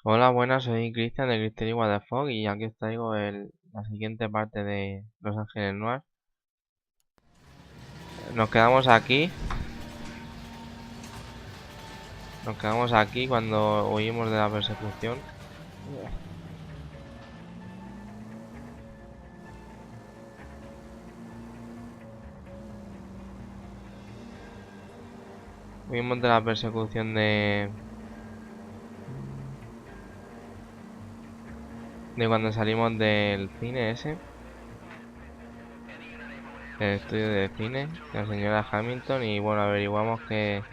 Hola, buenas, soy Cristian de Cristian de Fog y aquí os traigo la siguiente parte de Los Ángeles Noir. Nos quedamos aquí. Nos quedamos aquí cuando huimos de la persecución. Huimos de la persecución de cuando salimos del cine ese. El estudio de cine de la señora Hamilton y bueno, averiguamos que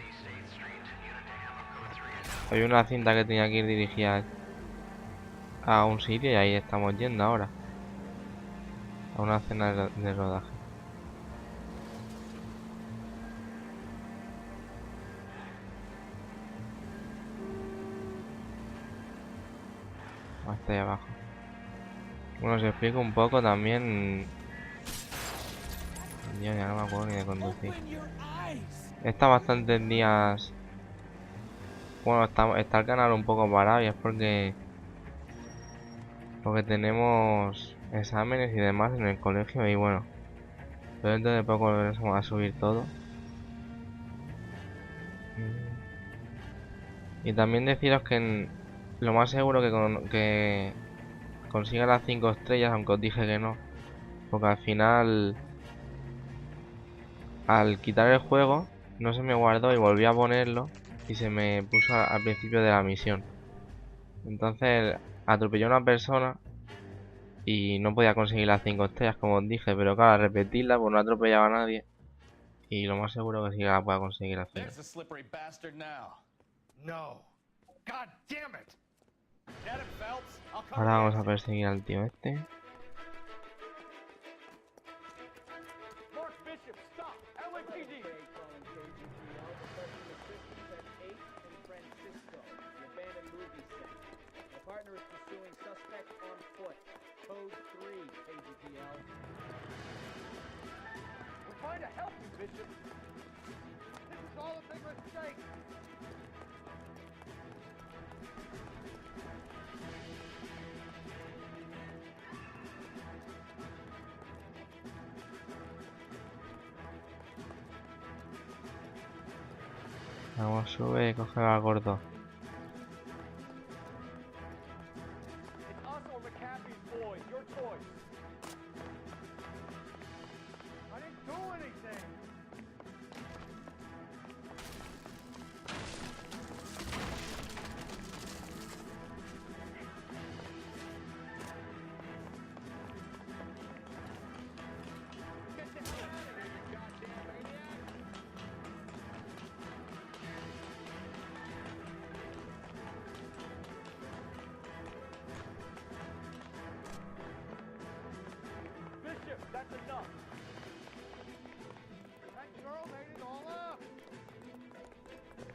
hay una cinta que tenía que ir dirigida a un sitio y ahí estamos yendo ahora. A una escena de rodaje. Hasta ahí abajo. Bueno, os explico un poco también. Dios, ya no me acuerdo ni de conducir. Está bastantes días. Bueno, está el canal un poco parado y es porque tenemos exámenes y demás en el colegio y bueno, pero dentro de poco volveremos a subir todo. Y también deciros que lo más seguro que consiga las 5 estrellas, aunque os dije que no, porque al final, al quitar el juego, no se me guardó y volví a ponerlo y se me puso al principio de la misión. Entonces atropelló a una persona y no podía conseguir las 5 estrellas, como os dije, pero claro, al repetirla, pues no atropellaba a nadie y lo más seguro que sí que la pueda conseguir al final. Ahora vamos a perseguir al tío este. Vamos, sube y coge al gordo.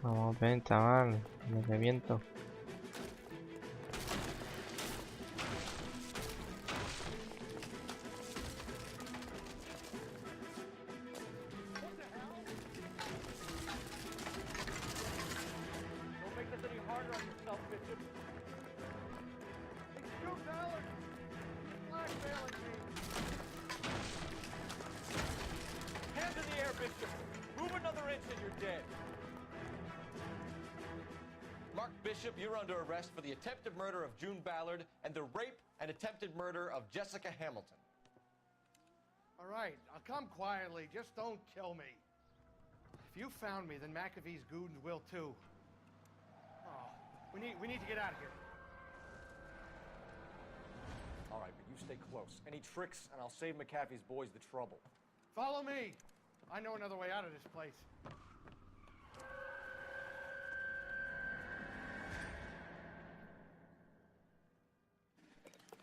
Vamos, ven, chaval, me reviento. Bishop, you're under arrest for the attempted murder of June Ballard and the rape and attempted murder of Jessica Hamilton. All right, I'll come quietly. Just don't kill me. If you found me, then McAfee's goons will too. Oh, we need to get out of here. All right, but you stay close. Any tricks, and I'll save McAfee's boys the trouble. Follow me. I know another way out of this place.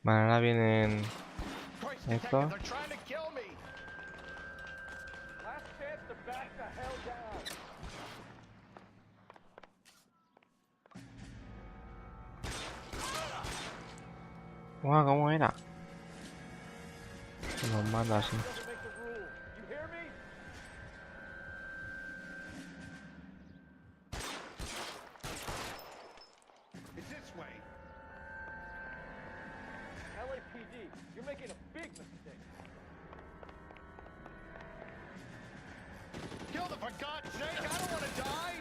Vale, ahora vienen estos. Guau, ¿cómo era? Se los manda así. kill them, for God's sake! I don't want to die!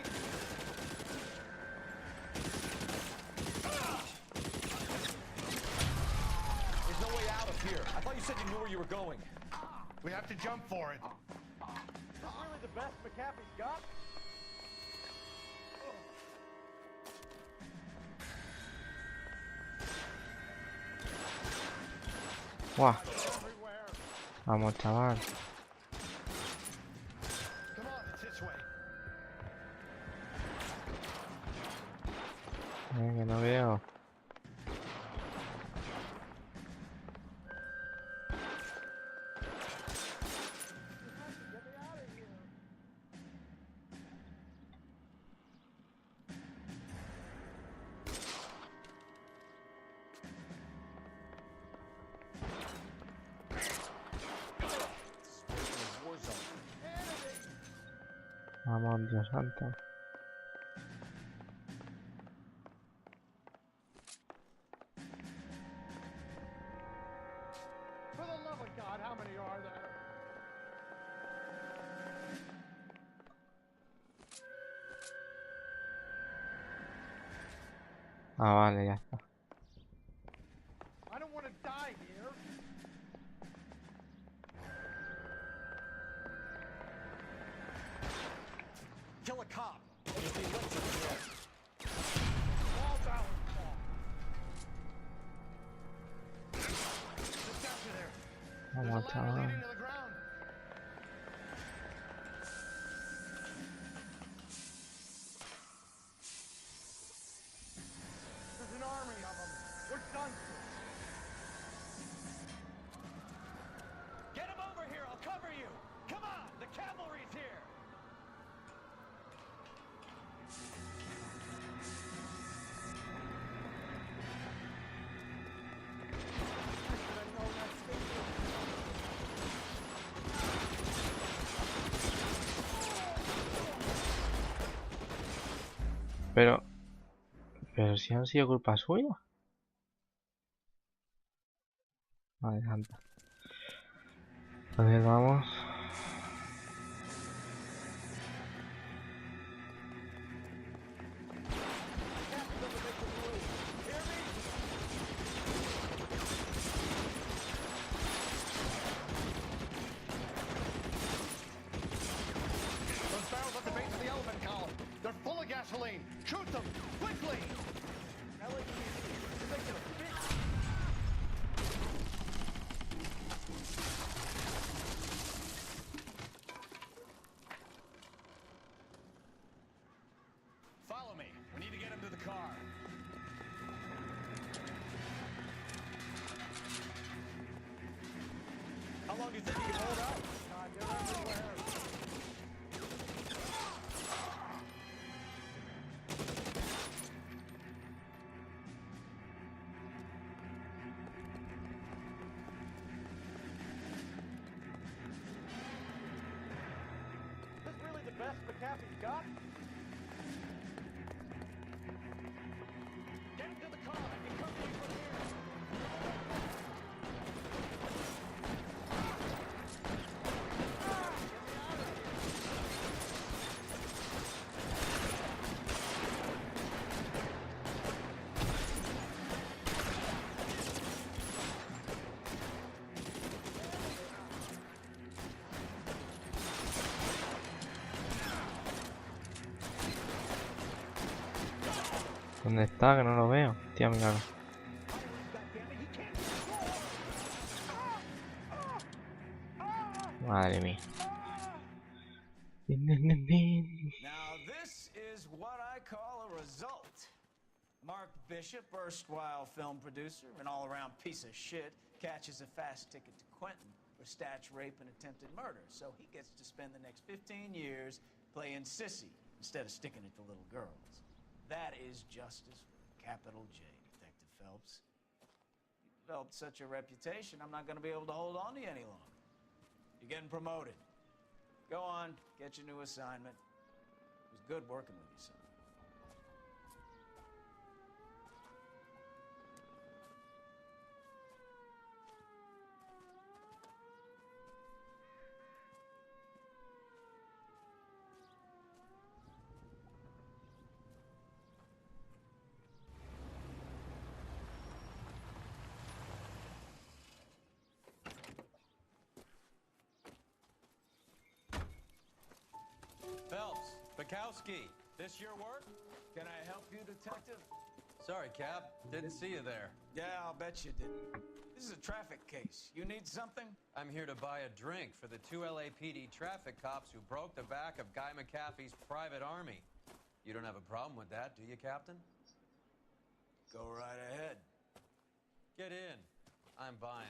There's no way out of here. I thought you said you knew where you were going. We have to jump for it. That's really the best McAfee's got? Guau. Everywhere. Vamos, chaval. Come on, it's this way. Que no veo. War zone. Vamos, Dios santo. For the love of God, how many are there? Ah, vale, ya está. I don't want to die here. Kill a cop. Just be electric. Fall down. Just after there. There's a Vamos, ladder chaval. leading to the ground. There's an army of them. We're done for. Get him over here. I'll cover you. Come on. The cavalry's here. Pero si han sido culpa suya. Adelante. A ver, vamos. Those barrels at the base of the elephant column. They're full of gasoline. Shoot them quickly. Follow me. We need to get him to the car. How long do you think you can hold out? God, they're everywhere. Is this really the best McAfee's got? Get him to the car. I can cover you from here. ¿Dónde está? Que no lo veo. Tía, míralo. Madre mía. Bin, bin, bin, bin. Now, this is what I call a result. Mark Bishop, erstwhile film producer and all-around piece of shit, catches a fast ticket to Quentin for statch rape and attempted murder. So he gets to spend the next 15 years playing sissy instead of sticking it to little girls. That is justice with a capital J, Detective Phelps. You developed such a reputation, I'm not going to be able to hold on to you any longer. You're getting promoted. Go on, get your new assignment. It was good working with you, son. Kowski, this your work? Can I help you, detective? Sorry, Cap. Didn't see you there. Yeah, I'll bet you didn't. This is a traffic case. You need something? I'm here to buy a drink for the 2 LAPD traffic cops who broke the back of Guy McAfee's private army. You don't have a problem with that, do you, Captain? Go right ahead. Get in. I'm buying.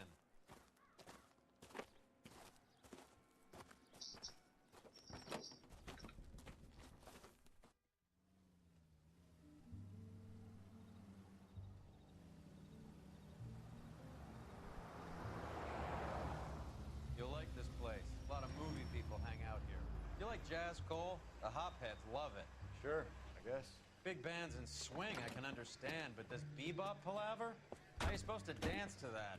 You'll like this place. A lot of movie people hang out here. You like jazz, Cole? The hopheads love it. Sure, I guess. Big bands and swing I can understand, but this bebop palaver? How are you supposed to dance to that?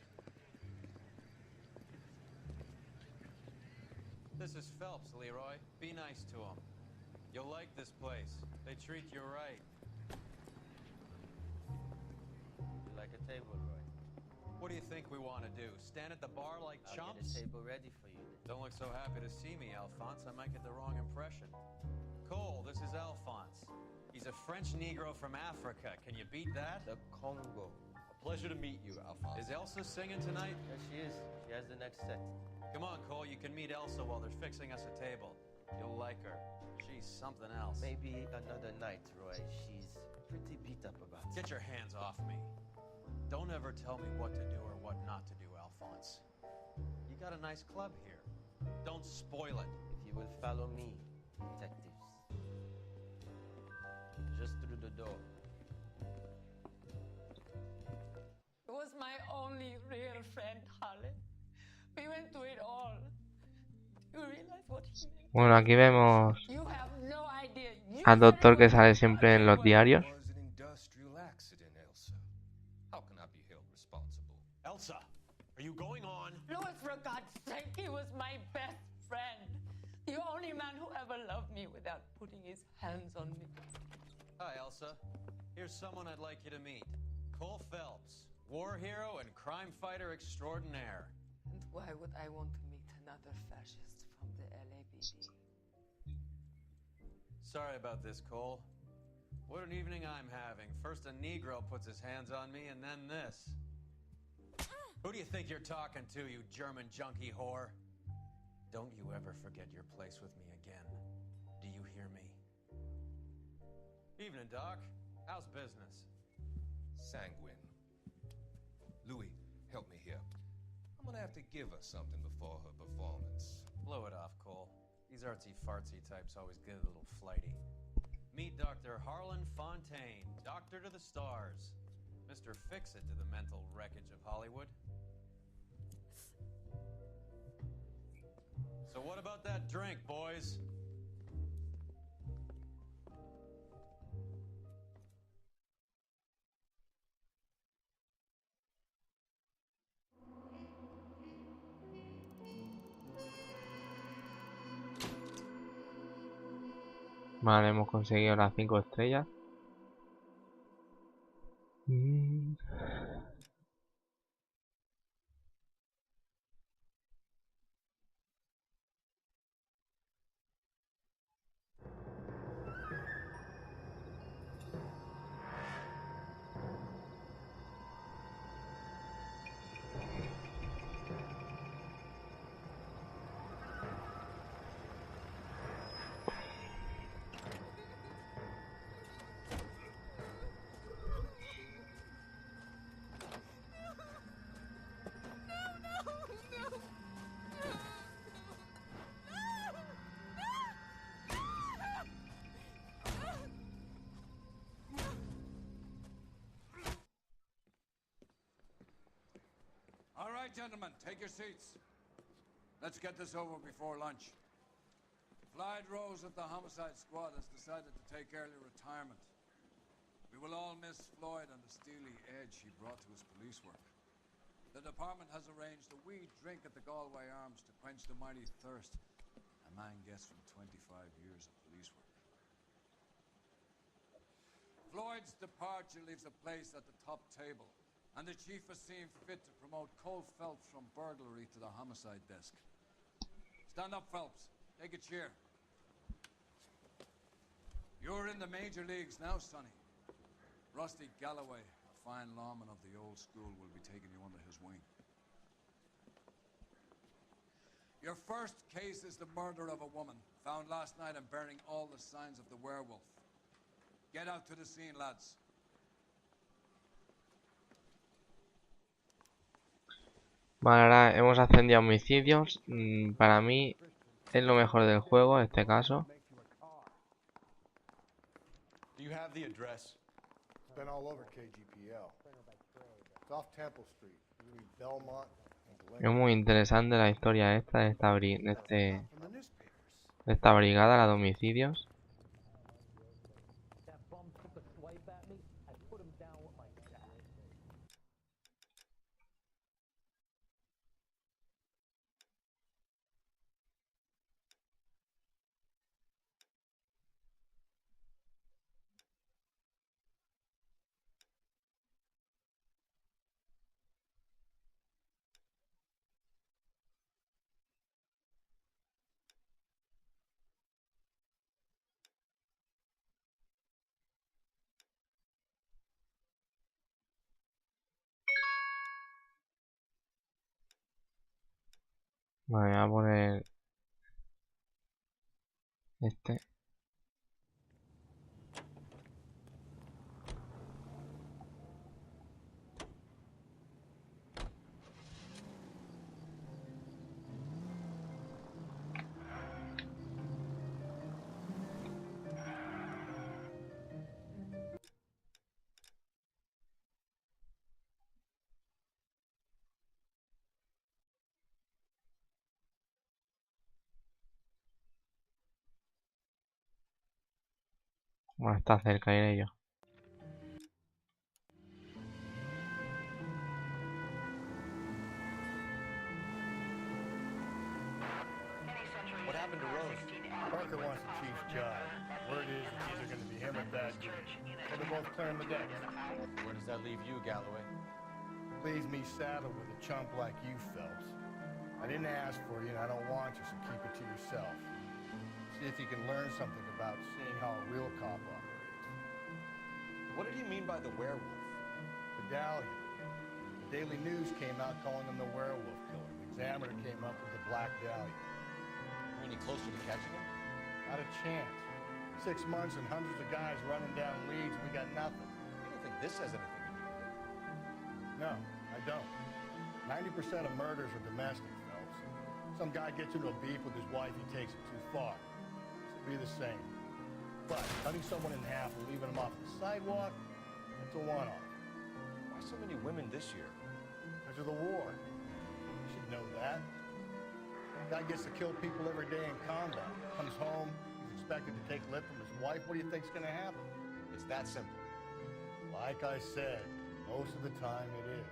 This is Phelps, Leroy. Be nice to him. You'll like this place. They treat you right. You like a table, Roy? What do you think we want to do? Stand at the bar like I'll chumps? get a table ready for you. Don't look so happy to see me, Alphonse. I might get the wrong impression. Cole, this is Alphonse. He's a French Negro from Africa. Can you beat that? The Congo. A pleasure to meet you, Alphonse. Is Elsa singing tonight? Yes, she is. She has the next set. Come on, Cole. You can meet Elsa while they're fixing us a table. You'll like her. She's something else. Maybe another night, Roy. She's pretty beat up about it. Get your hands off me. Don't ever tell me what to do or what not to do, Alphonse. You got a nice club here. Don't spoil it. If you will follow me, detectives. Just through the door. He was my only real friend, Harlan. We went through it all. You realize what he meant? Bueno, aquí vemos You have no idea. You al doctor que said it sale was siempre en los diarios. It was an industrial accident, Elsa. How can I be held responsible? Elsa, are you going on? Louis, for God's sake, he was my best friend. The only man who ever loved me without putting his hands on me. Hi, Elsa. Here's someone I'd like you to meet. Cole Phelps, war hero and crime fighter extraordinaire. And why would I want to meet another fascist from the LAPD? Sorry about this, Cole. What an evening I'm having. First a Negro puts his hands on me, and then this. Who do you think you're talking to, you German junkie whore? Don't you ever forget your place with me again. Do you hear me? Evening, Doc. How's business? Sanguine. Louis, help me here. I'm gonna have to give her something before her performance. Blow it off, Cole. These artsy-fartsy types always get a little flighty. Meet Dr. Harlan Fontaine, doctor to the stars. Mr. Fix-It to the mental wreckage of Hollywood. So what about that drink, boys? Vale, hemos conseguido las 5 estrellas. All right, gentlemen, take your seats. Let's get this over before lunch. Clyde Rose of the Homicide Squad has decided to take early retirement. We will all miss Floyd and the steely edge he brought to his police work. The department has arranged a wee drink at the Galway Arms to quench the mighty thirst a man gets from 25 years of police work. Floyd's departure leaves a place at the top table, and the chief has seen fit to promote Cole Phelps from burglary to the homicide desk. Stand up, Phelps. Take a chair. You're in the major leagues now, Sonny. Rusty Galloway, a fine lawman of the old school, will be taking you under his wing. Your first case is the murder of a woman, found last night and bearing all the signs of the werewolf. Get out to the scene, lads. Vale, ahora hemos ascendido a homicidios. Para mí es lo mejor del juego, en este caso. Do you have the address? It's been all over KGPL. It's off Temple Street. You need Belmont and Es muy interesante la historia esta de esta, from the newspapers. de esta brigada, la de homicidios. Vale, voy a poner este. Bueno, está cerca, iré yo. What happened to Rose? Parker wants the chief's job. Word is it's either going to be him or that dude. So they're both clearing the deck. Where does that leave you, Galloway? Leaves me saddled with a chump like you, Phelps. I didn't ask for you, and I don't want you, so keep it to yourself. See if you can learn something about seeing how a real cop operates. What did he mean by the werewolf? Medallion. The Daily News came out calling him the werewolf killer. The Examiner came up with the Black Dahlia. Any closer to catching him? Not a chance. 6 months and hundreds of guys running down leads, we got nothing. You don't think this has anything to do with it? No, I don't. 90% of murders are domestic, Phelps. Some guy gets into a beef with his wife, he takes it too far. This would be the same. But cutting someone in half and leaving them off the sidewalk, that's a one-off. Why so many women this year? Because of the war. You should know that. Guy gets to kill people every day in combat. Comes home, he's expected to take lip from his wife. What do you think's gonna happen? It's that simple. Like I said, most of the time it is.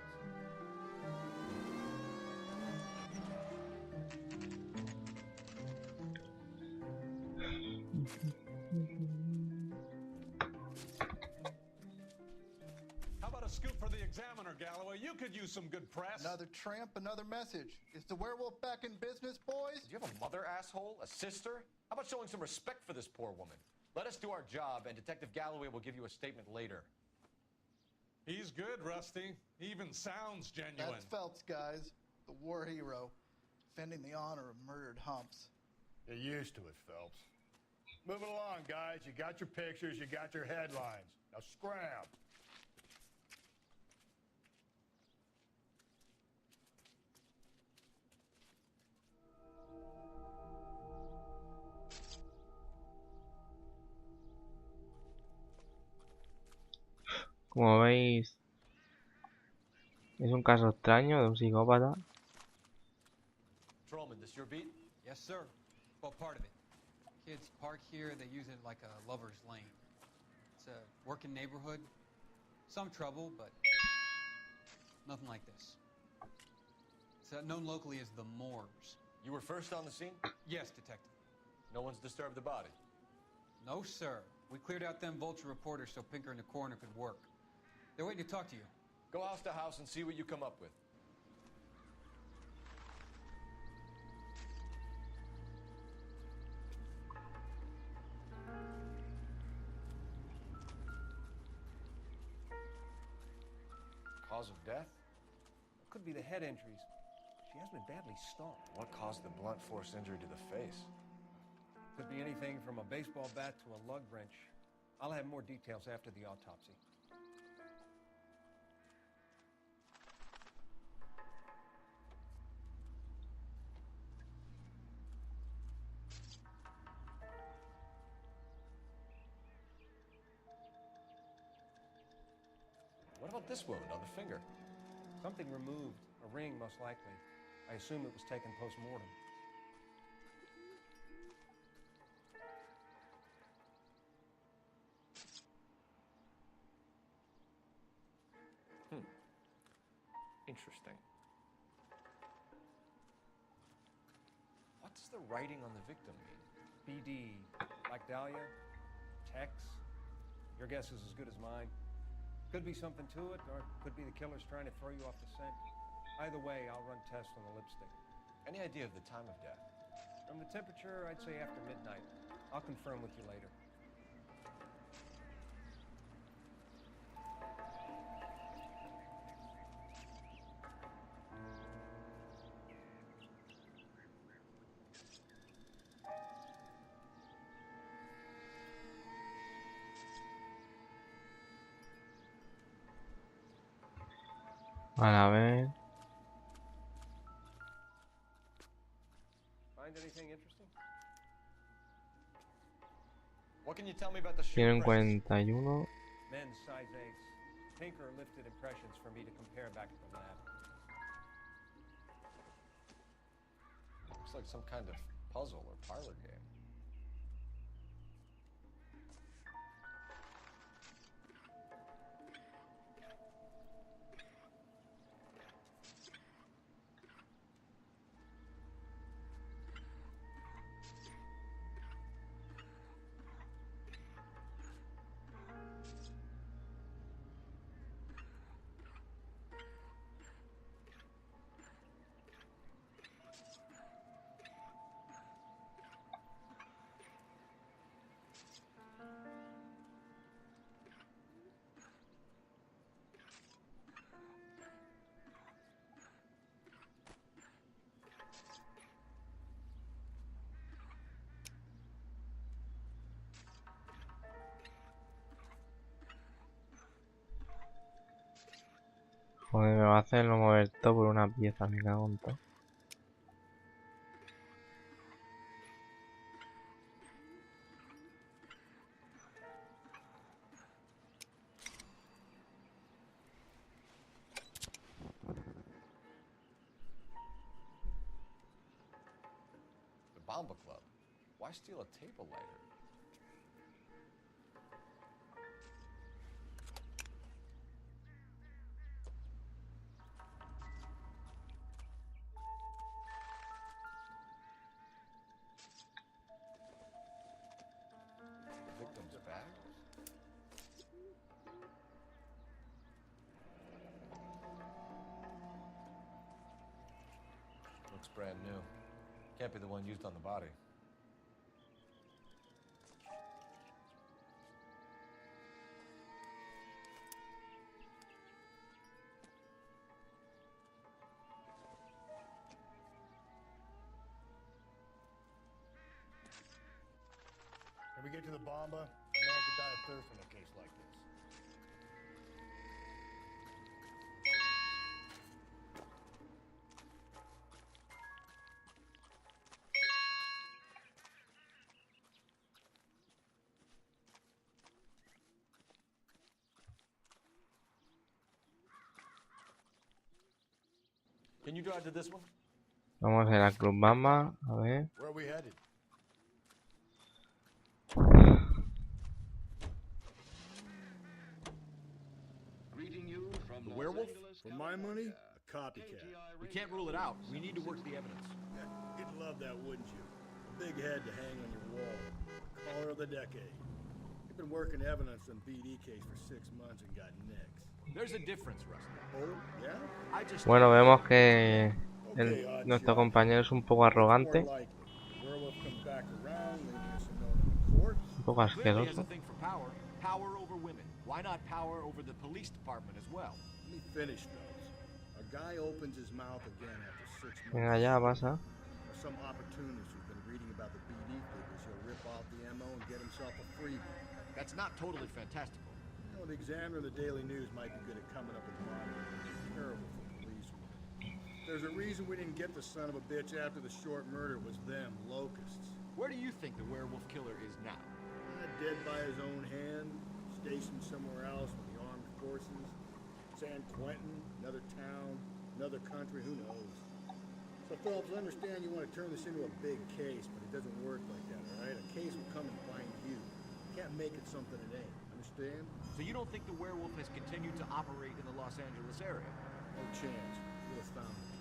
How about a scoop for the Examiner, Galloway? You could use some good press. Another tramp, another message. Is the werewolf back in business, boys? Do you have a mother, asshole? A sister? How about showing some respect for this poor woman? Let us do our job, and Detective Galloway will give you a statement later. He's good, Rusty. He even sounds genuine. That's Phelps, guys. The war hero. Defending the honor of murdered humps. Get used to it, Phelps. Moving along, guys. You got your pictures, you got your headlines. Now scram. Como veis, es un caso extraño de un psicópata. Trollman, this your beat? Yes, sir. Well, part of it. Kids park here, they use it like a lover's lane. It's a working neighborhood. Some trouble, but nothing like this. It's known locally as the Moors. You were first on the scene? Yes, detective. No one's disturbed the body? No, sir. We cleared out them vulture reporters so Pinker and the coroner could work. They're waiting to talk to you. Go house to house and see what you come up with. cause of death? It could be the head injuries. She has been badly stung. What caused the blunt force injury to the face? Could be anything from a baseball bat to a lug wrench. I'll have more details after the autopsy. What about this wound on the finger? Something removed. A ring, most likely. I assume it was taken post-mortem. Interesting. What does the writing on the victim mean? BD. Like Dahlia? Tex? Your guess is as good as mine. Could be something to it, or could be the killer's trying to throw you off the scent. Either way, I'll run tests on the lipstick. Any idea of the time of death? From the temperature, I'd say after midnight. I'll confirm with you later. A ver. Find anything interesting? What can you tell me about the shoe Tienen prints? 41. Men's size 8s. Tinker lifted impressions for me to compare back at the lab. Looks like some kind of puzzle or parlor game. Joder, me va a hacerlo mover todo por una pieza, me cago en todo. The Bomba Club. Why steal a table lighter? Victim's bag? Looks brand new. Can't be the one used on the body. When we get to the Bomba, a man could die of thirst in a case like this. Can you drive to this one? Vamos a la Club Bamba, a ver. Where are we headed? The werewolf? For my money, a copycat. We can't rule it out. We need to work the evidence. You'd love that, wouldn't you? A big head to hang on your wall. Caller of the decade. You've been working evidence on BD case for 6 months and got nicks. There's a difference, Rusty. Oh, yeah? I just... Bueno, vemos que nuestro compañero es un poco arrogante, un poco Clearly has a asqueroso. thing for power. Power over women. Why not power over the police department as well? Let me finish, fellas. A guy opens his mouth again after 6 months. Venga, ya pasa. There's some opportunist who's been reading about the BD figures. He'll rip off the MO and get himself a freebie. That's not totally fantastical. You know, the Examiner and the Daily News might be good at coming up with monitors. Terrible for police work. There's a reason we didn't get the son of a bitch after the short murder. It was them, locusts. Where do you think the werewolf killer is now? Dead by his own hand, stationed somewhere else with the armed forces. San Quentin, another town, another country, who knows? So, Phillips, I understand you want to turn this into a big case, but it doesn't work like that, all right? A case will come and find you. You can't make it something it ain't, understand? So you don't think the werewolf has continued to operate in the Los Angeles area? No chance. You'll have found it.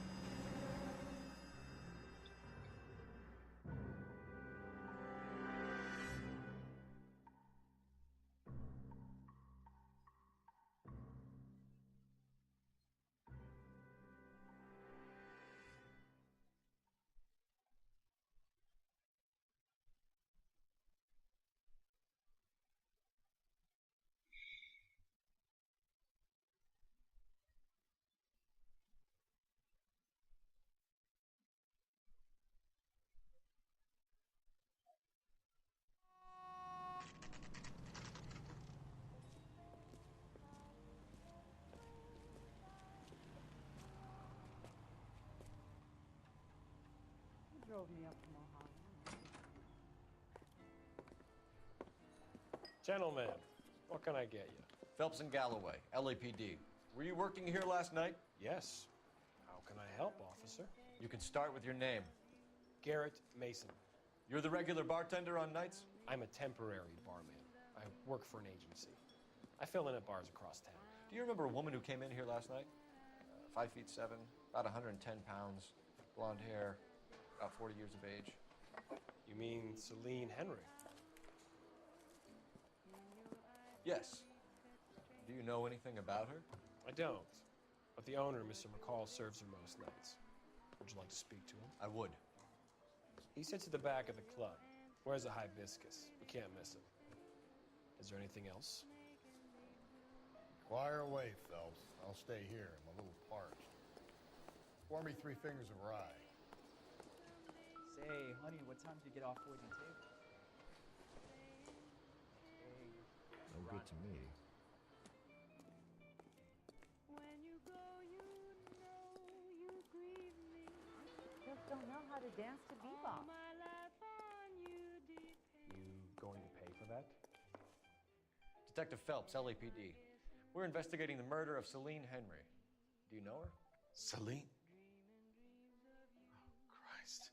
Drove me up from Ohio. Gentlemen, what can I get you? Phelps and Galloway, LAPD. Were you working here last night? Yes. How can I help, officer? You can start with your name. Garrett Mason. You're the regular bartender on nights? I'm a temporary barman. I work for an agency. I fill in at bars across town. Do you remember a woman who came in here last night? 5'7", about 110 pounds, blonde hair, about 40 years of age. You mean Celine Henry? Yes. Do you know anything about her? I don't. But the owner, Mr. McCall, serves her most nights. Would you like to speak to him? I would. He sits at the back of the club. Wears a hibiscus. You can't miss him. Is there anything else? Fire away, Phelps. I'll stay here. I'm a little parched. Pour me 3 fingers of rye. Say, honey, what time do you get off waiting table? No good to me. Just don't know how to dance to bebop. You going to pay for that? Detective Phelps, LAPD. We're investigating the murder of Celine Henry. Do you know her? Celine? Oh, Christ.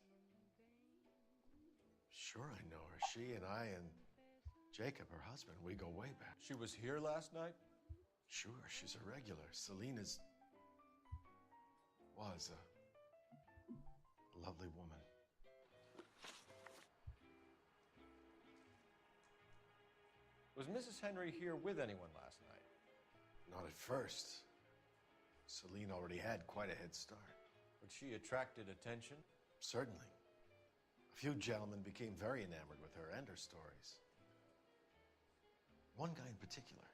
Sure I know her. She and I and Jacob, her husband, we go way back. She was here last night? Sure, she's a regular. Celine was a lovely woman. Was Mrs. Henry here with anyone last night? Not at first. Celine already had quite a head start. But she attracted attention? Certainly. A few gentlemen became very enamored with her and her stories. One guy in particular.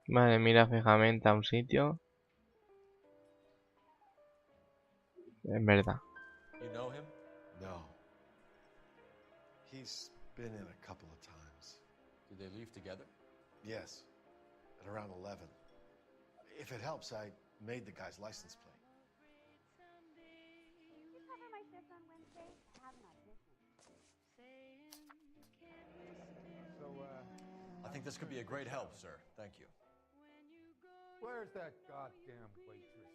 Vale, mira fijamente a un sitio. Es verdad. You know him? No. He's been in a couple of times. Did they leave together? Yes. At around 11. If it helps, I made the guy's license plate. Did you cover my shift on Wednesday? I have an audition. So, I think this could be a great help, sir. Thank you. Where's that goddamn waitress?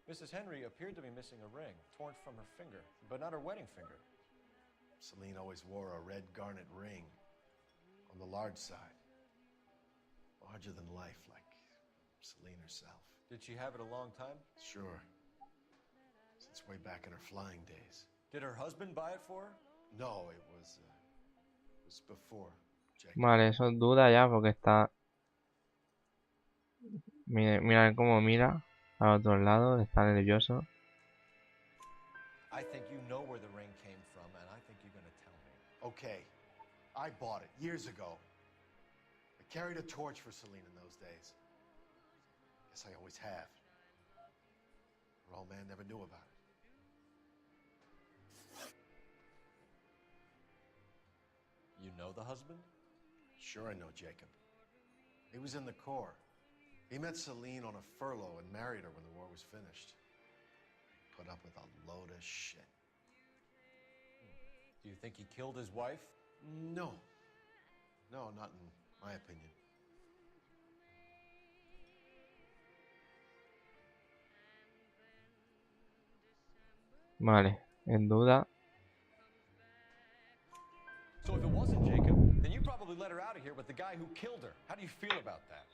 Mrs. Henry appeared to be missing a ring, torn from her finger, but not her wedding finger. Celine always wore a red garnet ring on the large side. Larger than life, like Celine herself. Did she have it a long time? Sure. Since way back in her flying days. Did her husband buy it for her? No, it was before Jacob. Vale, eso duda ya porque está... Mira, mira cómo mira. al otro lado, está nervioso. I think you know where the ring came from, and I think you're gonna tell me. Okay, I bought it years ago. I carried a torch for Celine in those days. Guess I always have. Her old man never knew about it. You know the husband? Sure I know Jacob. He was in the Corps. He met Celine on a furlough and married her when the war was finished. Put up with a load of shit. Do you think he killed his wife? No. No, not in my opinion. Vale, en duda. So if it wasn't Jacob, then you probably let her out of here with the guy who killed her. How do you feel about that?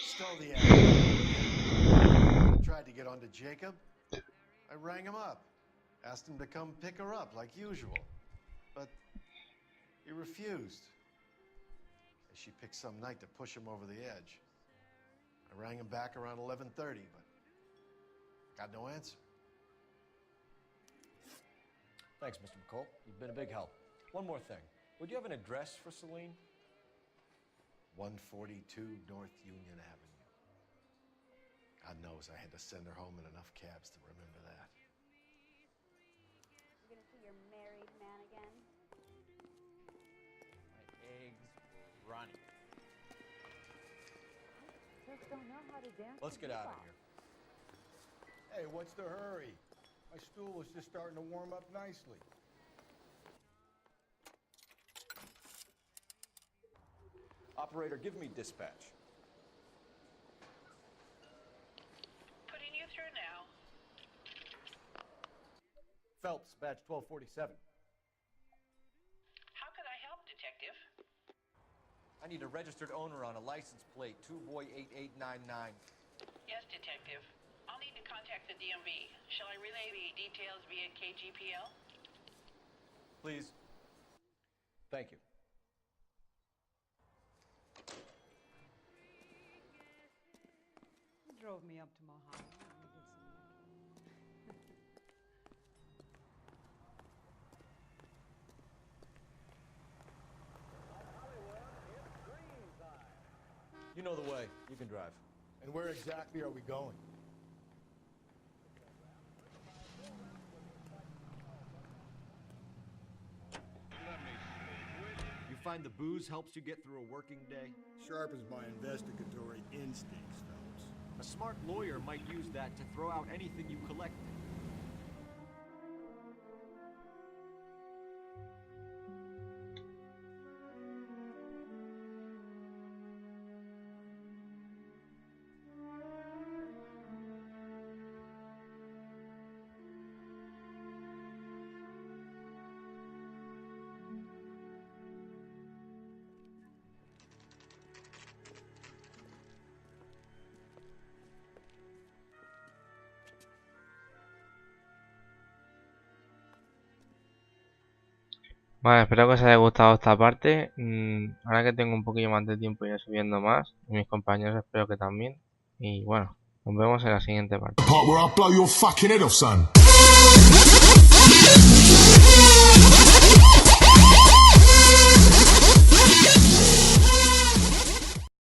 Still the I tried to get onto Jacob. I rang him up. Asked him to come pick her up like usual. But he refused. She picked some night to push him over the edge. I rang him back around 11:30, but got no answer. Thanks, Mr. McCall. You've been a big help. One more thing. Would you have an address for Celine? 142 North Union Avenue. God knows I had to send her home in enough cabs to remember that. You gonna see your married man again? My eggs were running. Just don't know how to dance. Let's get out of here. Hey, what's the hurry? My stool was just starting to warm up nicely. Operator, give me dispatch. Putting you through now. Phelps, badge 1247. How can I help, Detective? I need a registered owner on a license plate, 2boy8899. Yes, Detective. I'll need to contact the DMV. Shall I relay the details via KGPL? Please. Thank you. He drove me up to Mohawk. You know the way. You can drive. And where exactly are we going? You find the booze helps you get through a working day? Sharpens my investigatory instincts, Phelps. A smart lawyer might use that to throw out anything you collected. Vale, espero que os haya gustado esta parte. Ahora que tengo un poquillo más de tiempo iré subiendo más. Y mis compañeros espero que también. Y bueno, nos vemos en la siguiente parte.